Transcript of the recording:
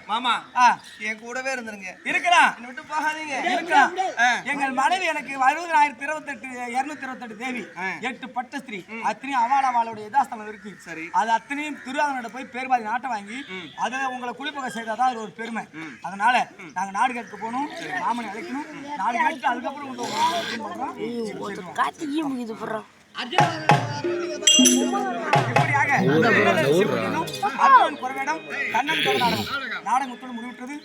மாமா என் கூடவே இருந்துருங்க. இருக்கலாம். என்ன விட்டு போகாதீங்க. இருக்கலாம். எங்கள் மனைவி எனக்கு 60,228 தேவி 8 பட்டஸ்திரீ அத்தனையும் அவளுடைய யதாஸ்தலம் இருக்கு. சரி, அது அத்தனையும் திருவாரூர் போய் பேர்பாதி நாட்டை வாங்கி அதை உங்களை குளிப்பக செய்தாதான் அது ஒரு பெருமை. அதனால நாங்க நாடு கேட்க போகணும், மாமனை அழைக்கணும், நாடு கேட்டு அதுக்கப்புறம் இப்படியாக நாடகம் நாடகத்தோடு முடிவிட்டது.